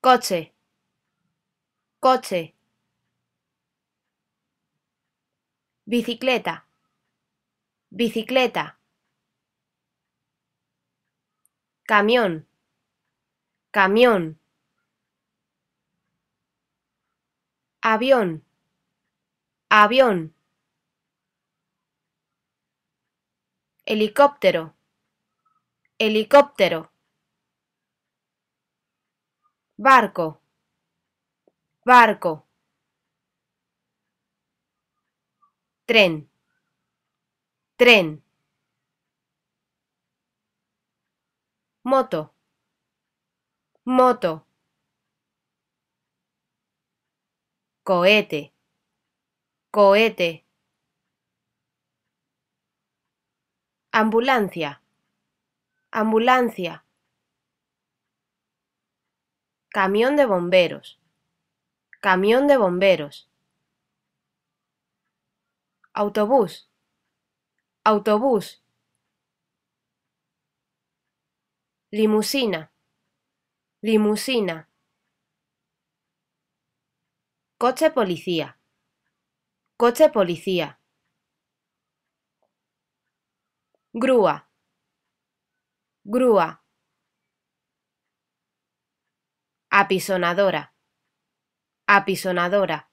coche, coche, bicicleta, bicicleta, camión, camión, avión, avión, helicóptero, helicóptero, barco, barco, tren, tren, moto, moto, cohete, cohete, ambulancia, ambulancia, camión de bomberos, camión de bomberos, autobús, autobús, limusina, limusina, coche policía, coche policía, grúa, grúa, apisonadora, apisonadora,